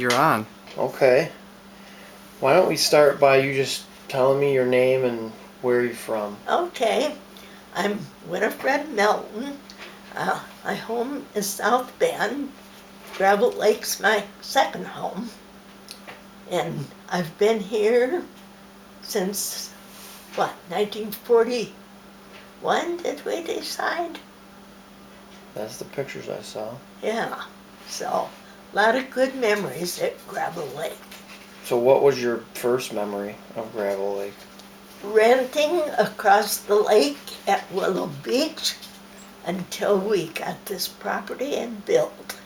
you're on. Okay. Why don't we start by you just telling me your name and where you're from? Okay, I'm Winifred Melton. My home is South Bend. Gravel Lake's my second home. And I've been here since, 1941 did we decide? That's the pictures I saw. Yeah, so a lot of good memories at Gravel Lake. So what was your first memory of Gravel Lake? Renting across the lake at Willow Beach until we got this property and built.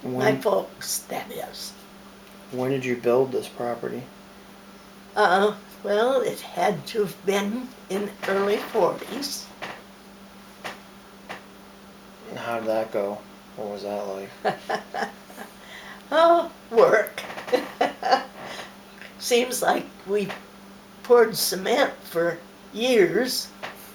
My folks, that is. When did you build this property? Well, it had to have been in the early 40s. And how did that go? What was that like? Oh, work. Seems like we poured cement for years,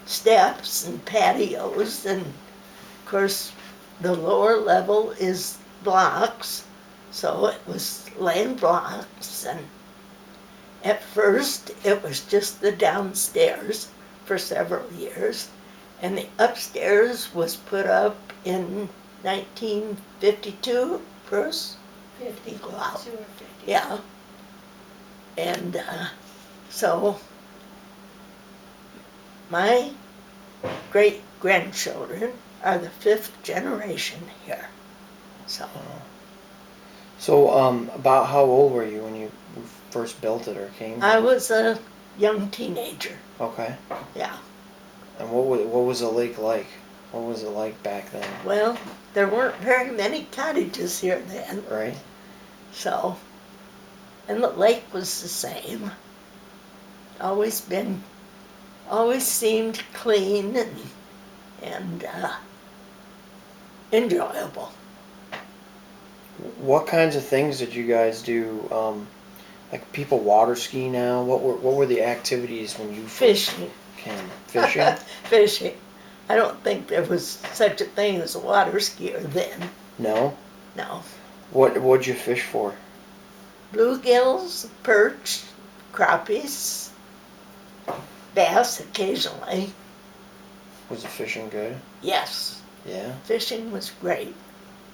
steps and patios, and of course the lower level is blocks, so it was laying blocks, and at first it was just the downstairs for several years, and the upstairs was put up in 1952, Bruce? 50. Wow. 2 or 50. Yeah. And so my great-grandchildren are the 5th generation here. So, about how old were you when you first built it or came? I was a young teenager. Okay. Yeah. And what was the lake like? What was it like back then? Well, there weren't very many cottages here then. Right. So, and the lake was the same. Always seemed clean and enjoyable. What kinds of things did you guys do? Like people water ski now. What were the activities when you first Fishing. came? Fishing. Fishing. I don't think there was such a thing as a water skier then. No. No. What'd you fish for? Bluegills, perch, crappies, bass occasionally. Was the fishing good? Yes. Yeah. Fishing was great.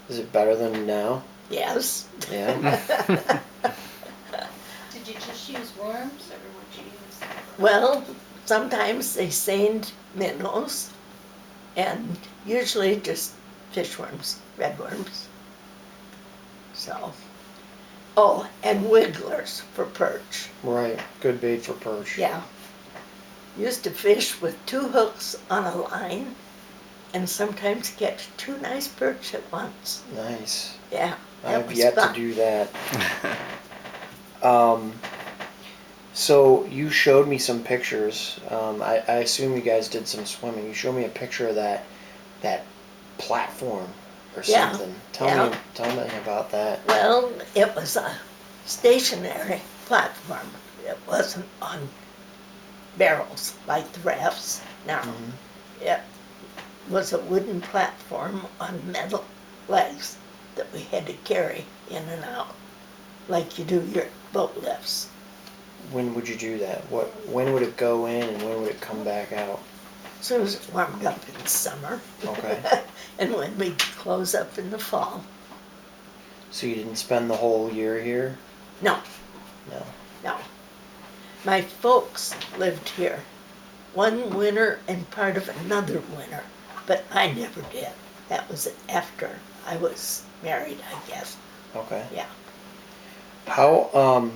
Is it better than now? Yes. Yeah. Did you just use worms or would you use? Well, sometimes they seined minnows and usually just fishworms, redworms. So, oh, and wigglers for perch. Right. Good bait for perch. Yeah. Used to fish with 2 hooks on a line and sometimes catch 2 nice perch at once. Nice. Yeah. I've yet to do that. So you showed me some pictures. I assume you guys did some swimming. You showed me a picture of that platform or Yeah. something. Yeah. Tell me about that. Well, it was a stationary platform. It wasn't on barrels like the rafts now. Mhm. It was a wooden platform on metal legs that we had to carry in and out, like you do your boat lifts. When would you do that? When would it go in and when would it come back out? As soon as it warmed up in summer. Okay. And when we close up in the fall. So you didn't spend the whole year here? No. No. No. My folks lived here one winter and part of another winter, but I never did. That was after I was married, I guess. Okay. Yeah. How,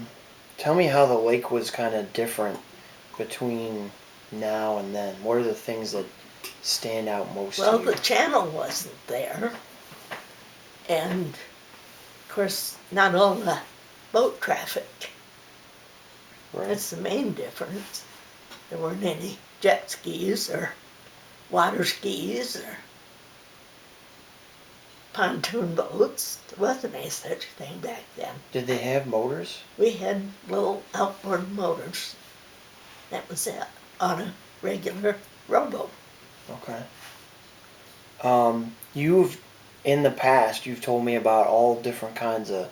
tell me how the lake was kind of different between now and then. What are the things that stand out most Well, to you? the channel wasn't there. And, of course, not all the boat traffic. Right. That's the main difference. There weren't any jet skis or water skis or pontoon boats. There wasn't any such thing back then. Did they have motors? We had little outboard motors. That was it, on a regular rowboat. Okay. In the past, you've told me about all different kinds of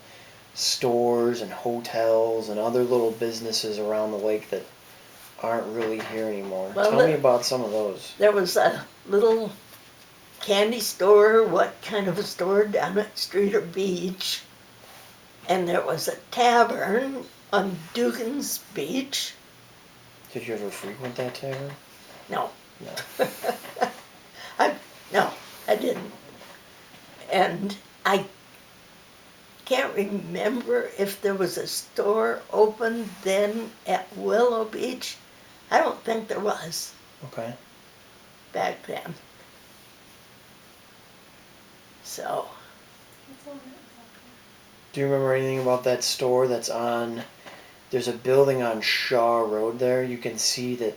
stores and hotels and other little businesses around the lake that aren't really here anymore. Well, Tell me about some of those. There was a little candy store, what kind of a store, down at Streeter Beach. And there was a tavern on Dugan's Beach. Did you ever frequent that tavern? No. No. No, I didn't. And I can't remember if there was a store open then at Willow Beach. I don't think there was Okay. back then. So, Do you remember anything about that store that's on, there's a building on Shaw Road there. You can see that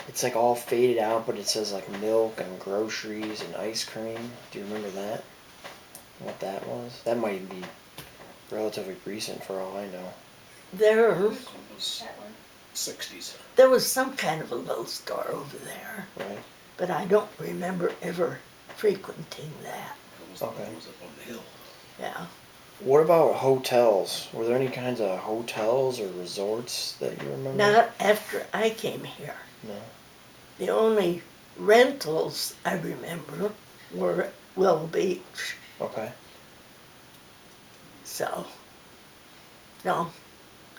it's like all faded out, but it says like milk and groceries and ice cream. Do you remember that? What that was? That might be relatively recent for all I know. there That one. 60s. there was some kind of a little store over there, Right? but I don't remember ever frequenting that. It was, Okay. it was up on the hill. Yeah. What about hotels? Were there any kinds of hotels or resorts that you remember? Not after I came here. No. The only rentals I remember were at Willow Beach. Okay. So, no,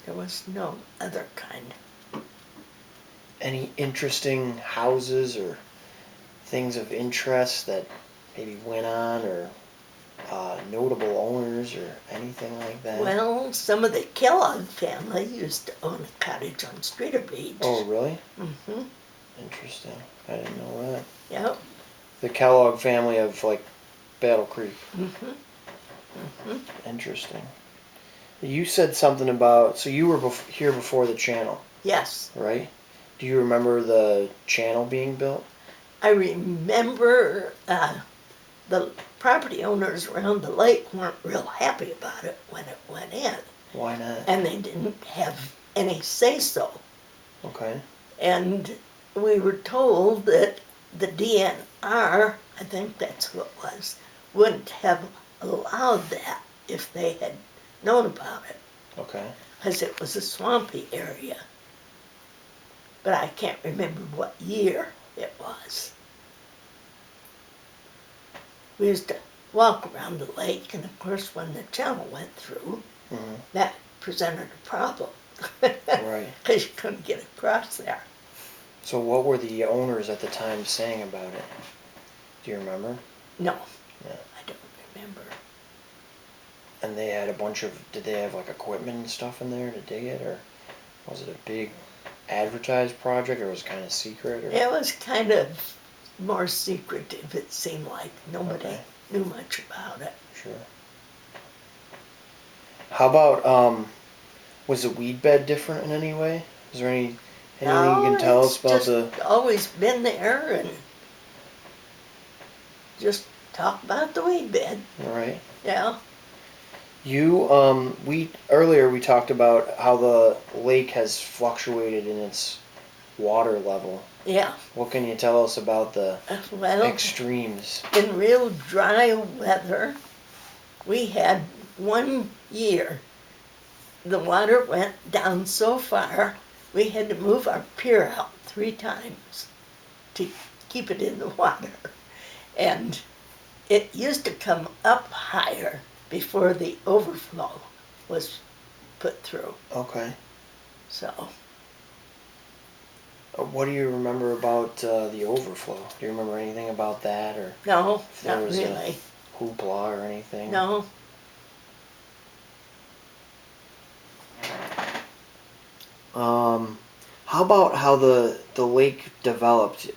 there was no other kind. Any interesting houses or things of interest that maybe went on, or notable owners or anything like that? Well, some of the Kellogg family used to own a cottage on Streeter Beach. Oh, really? Mm-hmm. Interesting. I didn't know that. Yep. The Kellogg family of like Battle Creek. Mm-hmm. Mm-hmm. Interesting. You said something about, so you were here before the channel, Yes. right? Do you remember the channel being built? I remember the property owners around the lake weren't real happy about it when it went in. Why not? And they didn't have any say-so. Okay. And we were told that the DNR, I think that's who it was, wouldn't have allowed that if they had known about it, Okay. because it was a swampy area. But I can't remember what year it was. We used to walk around the lake, and of course when the channel went through, Hmm. that presented a problem. Right. Because you couldn't get across there. So what were the owners at the time saying about it? Do you remember? No, Yeah. I don't remember. And they had a bunch of, did they have like equipment and stuff in there to dig it, or was it a big advertised project, or was it kind of secret? Or? It was kind of more secretive, it seemed like. Nobody Okay. knew much about it. Sure. How about, was the weed bed different in any way? Is there anything you can tell us about it's just always been there, and just talk about the weed bed. right? Yeah. Earlier we talked about how the lake has fluctuated in its water level. Yeah. What can you tell us about the Well, extremes? in real dry weather, we had one year the water went down so far we had to move our pier out 3 times to keep it in the water. And it used to come up higher before the overflow was put through. Okay. So, What do you remember about the overflow? Do you remember anything about that, or no, if there not was really. a hoopla or anything? No. How about how the lake developed?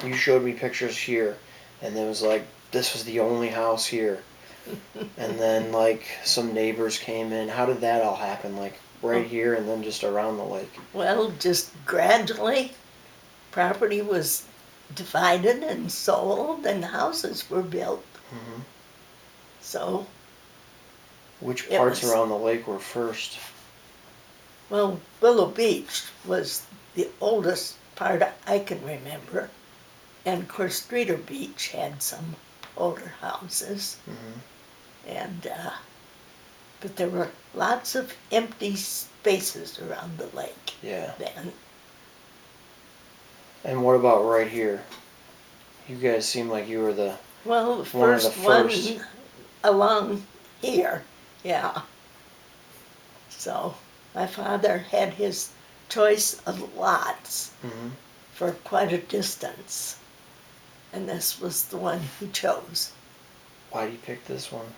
You showed me pictures here, and there was like, this was the only house here. And then like some neighbors came in. How did that all happen? Like right here and then just around the lake? Well, just gradually, property was divided and sold, and houses were built. Hmm. So, Which It parts was- around the lake were first? well, Willow Beach was the oldest part I can remember. And of course, Streeter Beach had some older houses. Hmm. And But there were lots of empty spaces around the lake Yeah. then. And what about right here? You guys seem like you were the Well, the one of the first one first. along here, yeah. So my father had his choice of lots Hmm. for quite a distance. And this was the one he chose. Why did you pick this one?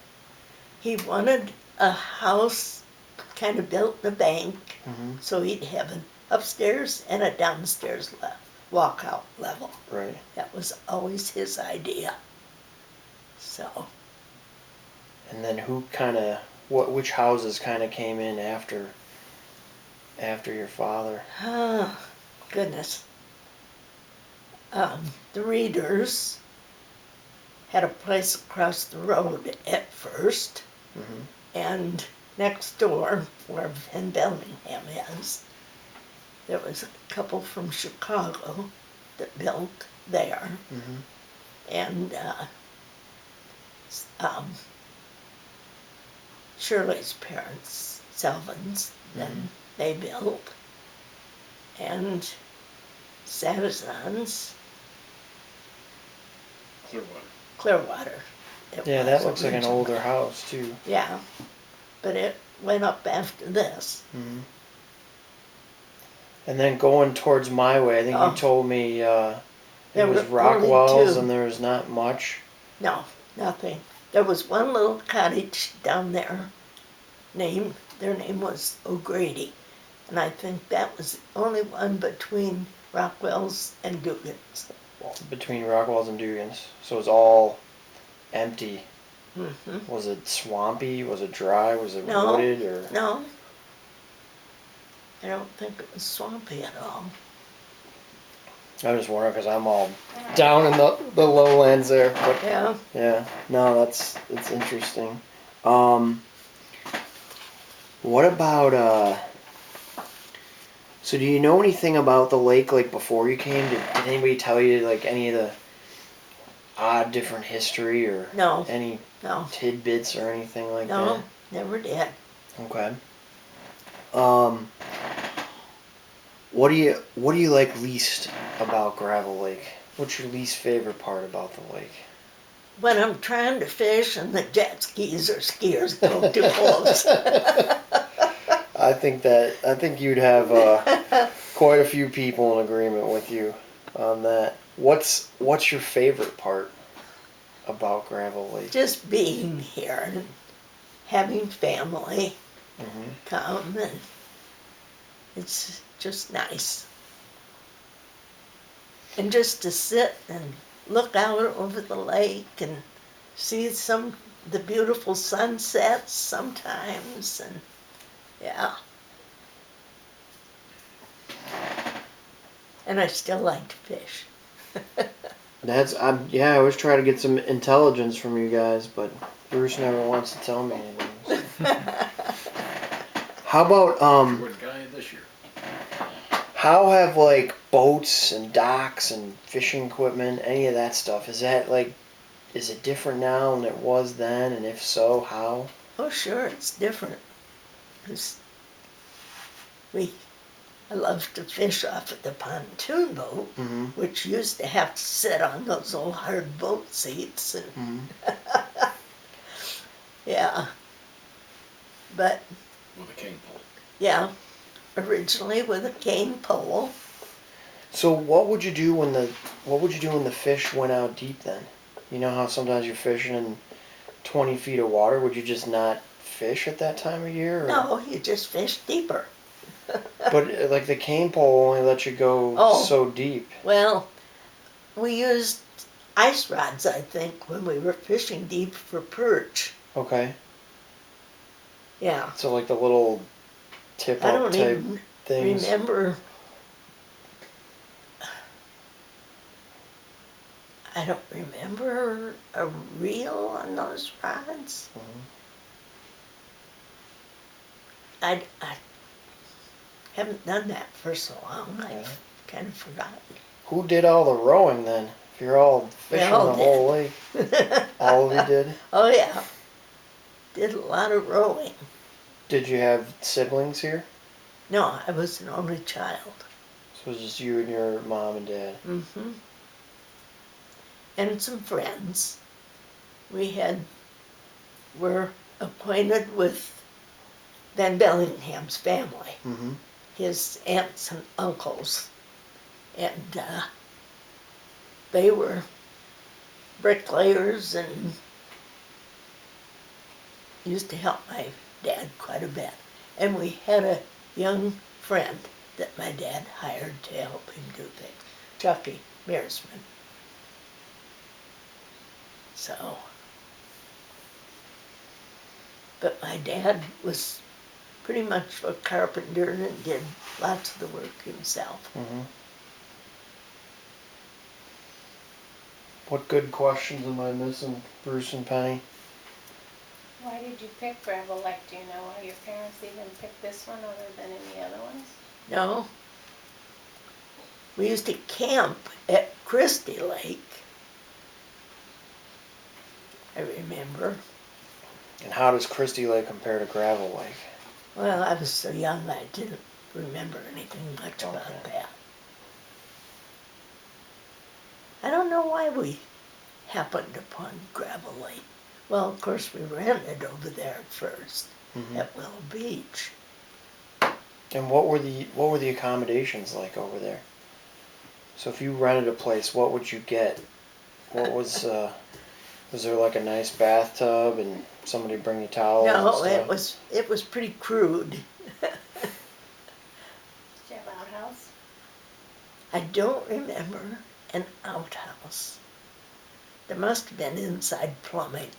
He wanted a house kind of built in a bank, Hmm. so he'd have an upstairs and a downstairs walkout level. Right. That was always his idea. So, And then who kind of which houses kind of came in after your father? oh, goodness. The Readers had a place across the road at first, Hmm. and next door, where Van Bellingham is, there was a couple from Chicago that built there, Hmm. and um, Shirley's parents, Selvins, then they built, and Savazan's Clearwater. Clearwater. It Yeah, that looks like an originally. older house too. Yeah, but it went up after this. Hmm. And then going towards my way, I think Oh. you told me it There was were only Rockwell's two. and there was not much. No, nothing. There was one little cottage down there their name was O'Grady. And I think that was the only one between Rockwell's and Dugan's. Between Rockwell's and Dugan's. So it's all empty. Hmm. Was it swampy? Was it dry? Was it No. wooded? Or No, I don't think it was swampy at all. I'm just wondering because I'm all down in the lowlands there. But Yeah, yeah, no, that's interesting. Um, what about So do you know anything about the lake like before you came? Did anybody tell you like any of the odd different history or no, any no, tidbits or anything like no, never did. that? Okay. Um, what do you like least about Gravel Lake? What's your least favorite part about the lake? When I'm trying to fish and the jet skis or skiers go too close. I think you'd have quite a few people in agreement with you on that. What's your favorite part about Gravel Lake? Just being here and having family Hmm. come, and it's just nice. And just to sit and look out over the lake and see the beautiful sunsets sometimes, and yeah. And I still like to fish. I always try to get some intelligence from you guys, but Bruce never wants to tell me anything. So. How about What guy this year? how have like boats and docks and fishing equipment, any of that stuff, is it different now than it was then, and if so, how? Oh, sure, it's different. 'Cause I love to fish off of the pontoon boat, Mm-hmm. which used to have to sit on those old hard boat seats. And Mm-hmm. yeah, but With a cane pole. yeah, originally with a cane pole. So what would you do when the fish went out deep then? You know how sometimes you're fishing in 20 feet of water. Would you just not fish at that time of year? Or? No, you just fish deeper. But like the cane pole only lets you go Oh. so deep. Well, we used ice rods, I think, when we were fishing deep for perch. Okay. Yeah, So like the little tip I up don't type even things. remember. I don't remember a reel on those rods. Mhm. I haven't done that for so long. Okay. I've kind of forgotten. Who did all the rowing then? If you're all fishing all the did. whole lake, all of you did. Oh yeah, did a lot of rowing. Did you have siblings here? No, I was an only child. So it was just you and your mom and dad. Mm-hmm. And some friends. Were acquainted with Van Bellingham's family, Mm-hmm. his aunts and uncles. And they were bricklayers and used to help my dad quite a bit. And we had a young friend that my dad hired to help him do things, Chucky Mearsman. So, but my dad was pretty much a carpenter and did lots of the work himself. Mm-hmm. What good questions am I missing, Bruce and Penny? Why did you pick gravel lake? Do you know why your parents even picked this one other than any other ones? No, we used to camp at Christie Lake. I remember. And how does Christie Lake compare to Gravel Lake? Well, I was so young I didn't remember anything much about Okay. that. I don't know why we happened upon Gravel Lake. Well, of course, we rented over there at first Mm-hmm. at Willow Beach. And what were the accommodations like over there? So if you rented a place, what would you get? What was there like a nice bathtub and somebody bring you towels No, and stuff? it was pretty crude. Did you have an outhouse? I don't remember an outhouse. There must have been inside plumbing.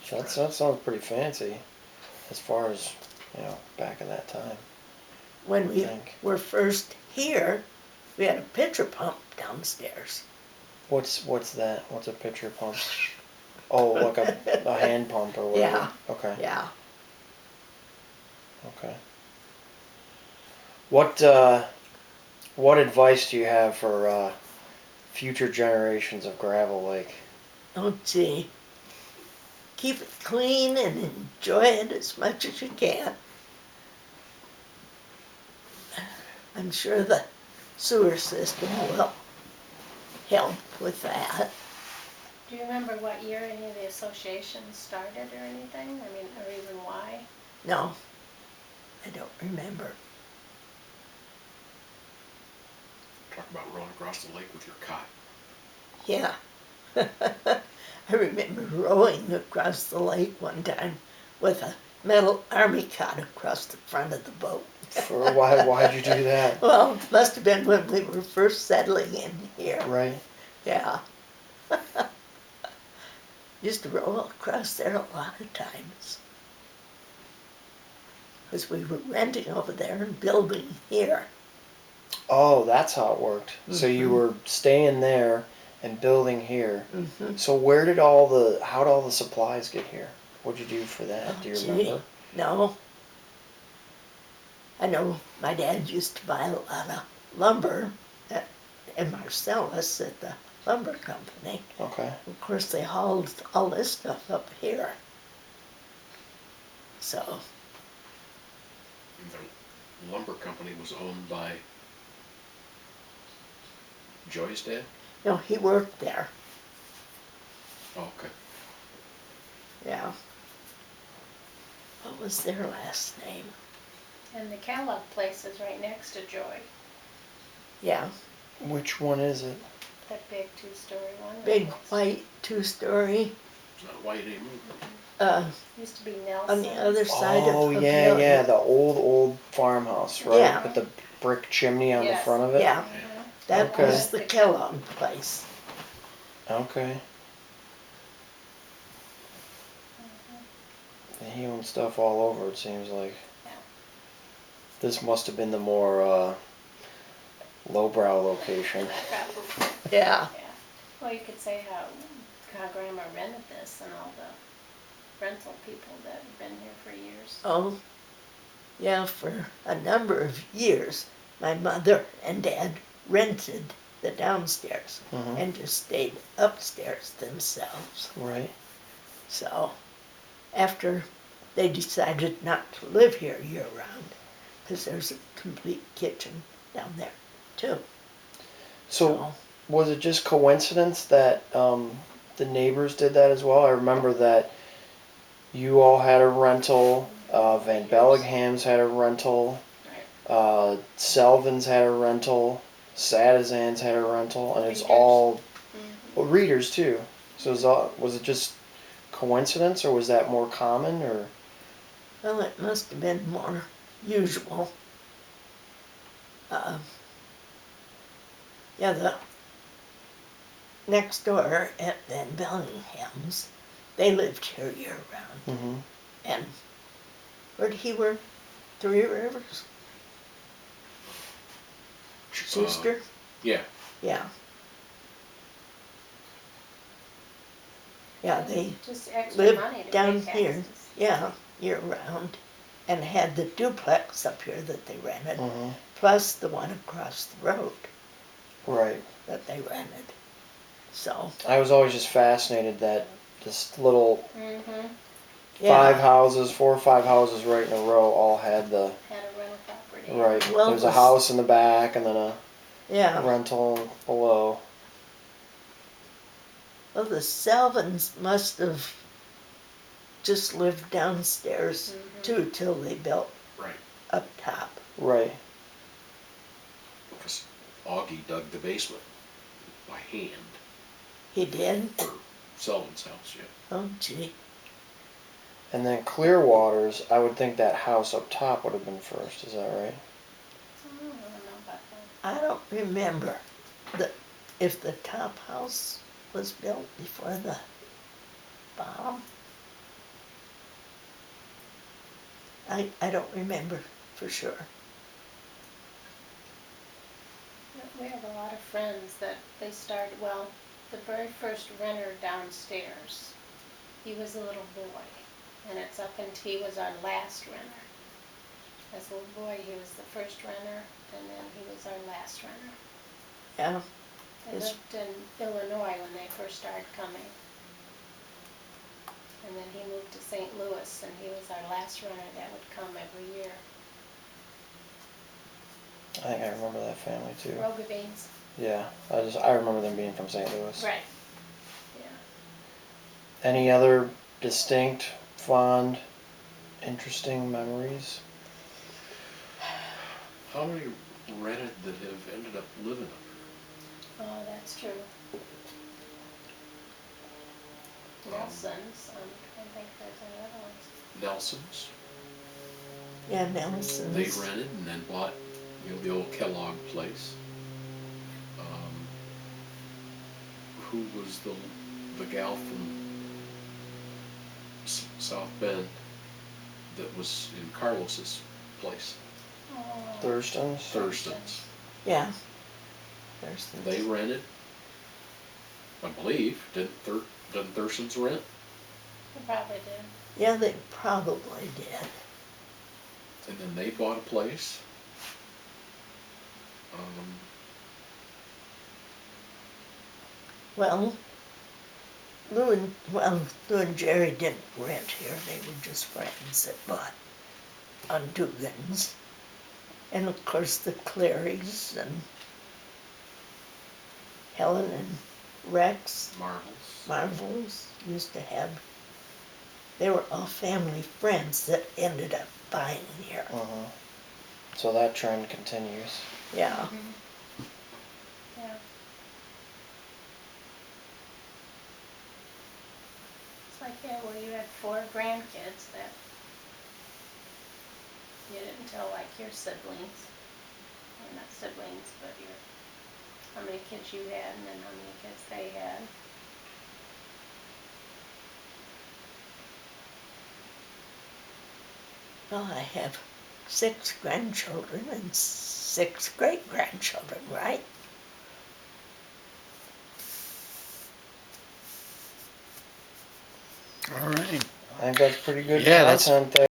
That sounds pretty fancy, as far as back in that time. When we think. were first here, we had a pitcher pump downstairs. What's that? What's a pitcher pump? Oh, like a hand pump or whatever. Yeah. Okay. Yeah. Okay. What advice do you have for future generations of Gravel Lake? Oh, gee. Keep it clean and enjoy it as much as you can. I'm sure the sewer system will help with that. Do you remember what year any of the associations started or anything? I mean, or even why? No, I don't remember. Talk about rowing across the lake with your cot. Yeah. I remember rowing across the lake one time with a metal army cot across the front of the boat. Why'd you do that? Well, it must have been when we were first settling in here. Right. Yeah. Used to row across there a lot of times. Because we were renting over there and building here. Oh, that's how it worked. So you Mhm. were staying there and building here. Mm-hmm. So how'd all the supplies get here? What'd you do for that? Oh, Do you gee. remember? No. I know my dad used to buy a lot of lumber in Marcellus at the lumber company. Okay. Of course, they hauled all this stuff up here. So, The lumber company was owned by Joy's dad? no, he worked there. Oh, okay. Yeah. What was their last name? And the Kellogg place is right next to Joy, Yeah. Which one is it? that big two-story one. Big white two-story. It's not white anymore. Used to be Nelson. On the other side of Oh, the yeah, pavilion. the old farmhouse, right? Yeah. With the brick chimney on the Yes. front of it? Yeah. That Okay. was the Kellogg place. Okay. And he owns stuff all over, it seems like. Yeah. This must have been the more lowbrow location. Probably. Yeah. Yeah. Well, you could say how Grandma rented this and all the rental people that have been here for years. Oh, yeah, for a number of years, my mother and dad rented the downstairs Mhm. and just stayed upstairs themselves. Right. So after they decided not to live here year round, because there's a complete kitchen down there too. So was it just coincidence that the neighbors did that as well? I remember that you all had a rental. Van Bellingham's had a rental. Selvins had a rental. Sadazan's had a rental, and it's Readers. all Mhm. well, readers too. So was it just coincidence, or was that more common, or? Well, it must have been more usual. Yeah, the next door at Van Bellingham's, they lived here year round. Mm-hmm. And where did he work? Three Rivers? Schuster? Yeah. Yeah. Yeah, they Just extra lived money to down pay here. taxes. Yeah, year round, and had the duplex up here that they rented, Mm-hmm. plus the one across the road Right. that they rented. So, I was always just fascinated that this little Mm-hmm. five yeah. houses, 4 or 5 houses right in a row, all had the Had a rental property. right. Well, There's a this- house in the back, and then a Yeah. rental below. Well, the Selvins must have just lived downstairs Mhm. too till they built Right. up top. Right. Because Augie dug the basement by hand He did? for Selden's house, yeah. Oh, gee. And then Clearwater's, I would think that house up top would have been first. Is that right? I don't know about that. I don't remember if the top house was built before the bottom. I don't remember for sure. We have a lot of friends that they started, well, the very first renter downstairs, he was a little boy. And it's up until he was our last renter. As a little boy, he was the first renter, and then he was our last renter. Yeah. They lived in Illinois when they first started coming. And then he moved to St. Louis, and he was our last runner that would come every year. I think I remember that family too. Rogavines. Yeah. I remember them being from St. Louis. Right. Yeah. Any other distinct, fond, interesting memories? How many rented that have ended up living up Oh, that's true. Nelson's, I think there's any other ones. here? Nelson's. Yeah, Nelson's. They rented and then bought, the old Kellogg place. Who was the gal from South Bend that was in Carlos's place? Oh, Thurston's? Thurston's. Yeah. Thurston's. They rented, I believe. Doesn't Thurston's rent? they probably did. Yeah, they probably did. And then they bought a place. Well, Lou and Jerry didn't rent here. They were just friends that bought on Dugan's. And of course the Clarys and Helen and Rex Marvels used to have. They were all family friends that ended up buying here. Uh-huh. So that trend continues. Yeah. Mhm. Yeah. It's like, yeah, well, you had 4 grandkids that you didn't tell, like, your siblings, or not siblings, but how many kids you had and then how many kids they had. Well, I have 6 grandchildren and 6 great-grandchildren, right? All right. I think that's pretty good Yeah, that's- content there.